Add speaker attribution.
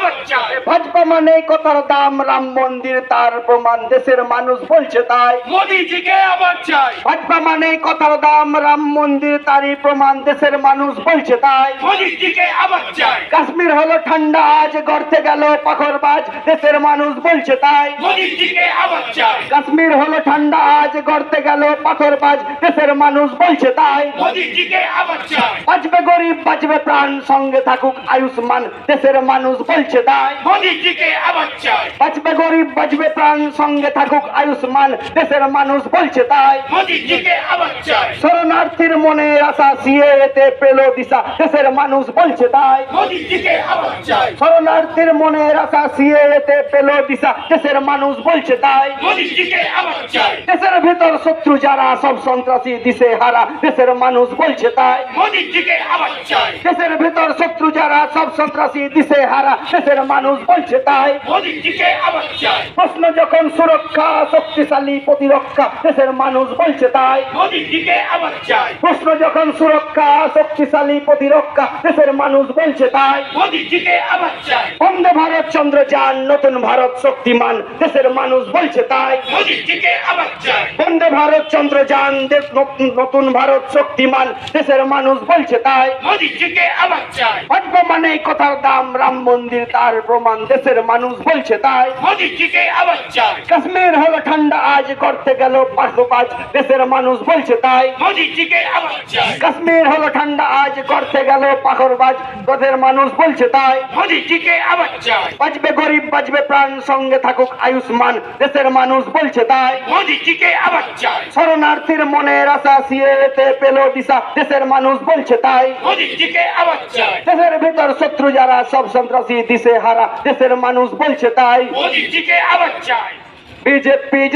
Speaker 1: আবার চাই।
Speaker 2: ভাজপা মানে কথার দাম, রাম মন্দির তার প্রমাণ, দেশের মানুষ বলছে তাই।
Speaker 1: মোদিজিকে আবার চাই।
Speaker 2: ভাজপা মানে কথার দাম, রাম মন্দির তারই প্রমাণ, দেশের মানুষ বলছে তাই।
Speaker 1: মোদিজিকে আবার চাই।
Speaker 2: কাশ্মীর হলো ঠান্ডা আজ, গড়তে গেল পাখরবাজ, দেশের মানুষ বলছে তাই।
Speaker 1: মোদিজিকে আবার চাই।
Speaker 2: কাশ্মীর হলো ঠান্ডা আজ, গড়তে গেল পাথরবাজ, দেশের মানুষ বলছে তাই।
Speaker 1: মোদিজিকে আবার চাই।
Speaker 2: বাঁচবে গরিব বাঁচবে প্রাণ, সঙ্গে থাকুক আয়ুষ্মান, দেশের মানুষ বলছে তাই।
Speaker 1: মোদিজিকে আবার চাই।
Speaker 2: বাঁচবে গরিব বাঁচবে প্রাণ, সঙ্গে থাকুক আয়ুষ্মান, দেশের মানুষ বলছে তাই।
Speaker 1: মোদিজিকে আবার চাই।
Speaker 2: শরণার্থীর মনের আশা সিএতে পেল দিশা, দেশের মানুষ বলছে তাই।
Speaker 1: মোদিজিকে আবার চাই।
Speaker 2: শরণার্থীর মনের আশা সিএতে পেল দিশা, দেশের মানুষ বলছে তাই।
Speaker 1: মোদিজিকে আবার চাই।
Speaker 2: দেশের ভিতর শত্রু যারা সব সন্ত্রাসী দিশে হারা, দেশের মানুষ বলছে তাই।
Speaker 1: মোদিজিকে আবার চাই।
Speaker 2: দেশের ভিতর শত্রু যারা সব সন্ত্রাসী দিশে হারা, দেশের মানুষ বলছে তাই।
Speaker 1: মোদিজিকে আবার চাই।
Speaker 2: প্রশ্ন যখন সুরক্ষা শক্তিশালী প্রতিরক্ষা, দেশের মানুষ বলছে তাই।
Speaker 1: মোদিজিকে আবার চাই।
Speaker 2: প্রশ্ন যখন সুরক্ষা শক্তিশালী প্রতিরক্ষা, দেশের মানুষ বলছে তাই।
Speaker 1: মোদিজিকে আবার চাই।
Speaker 2: বন্দে ভারত চন্দ্রযান, নতুন ভারত শক্তিমান, দেশের মানুষ বলছে তাই।
Speaker 1: মোদিজিকে আবার চাই।
Speaker 2: বন্দে ভারত চন্দ্রযান, নতুন ভারত শক্তিমান, দেশের মানুষ বলছে তাই।
Speaker 1: মোদিজিকে আবার চাই।
Speaker 2: ভাজপা মানে কথার দাম, রাম মন্দির তার প্রমাণ, দেশের মানুষ বলছে তাই।
Speaker 1: মোদিজিকে আবার চাই।
Speaker 2: কাশ্মীর হলো ঠান্ডা আজ, করতে গেল পার্শ্ববাজ, দেশের মানুষ বলছে তাই।
Speaker 1: মোদিজিকে আবার চাই।
Speaker 2: কাশ্মীর হলো ঠান্ডা আজ, করতে গেল পাখরবাজ, দেশের মানুষ বলছে তাই।
Speaker 1: মোদিজিকে আবার চাই।
Speaker 2: বাঁচবে গরিব বাঁচবে প্রাণ, সঙ্গে থাকুক আয়ুষ্মান, দেশের মানুষ বলছে তাই।
Speaker 1: মোদিজিকে আবার চাই।
Speaker 2: শরণার্থীর মনের আশা সিএতে পেল দিশা, দেশের মানুষ বলছে তাই।
Speaker 1: মোদিজিকে আবার চাই।
Speaker 2: দেশের ভিতর শত্রু যারা সব সন্ত্রাসী দিশে হারা, দেশের মানুষ বলছে তাই।
Speaker 1: মোদিজিকে আবার চাই।
Speaker 2: বিজেপি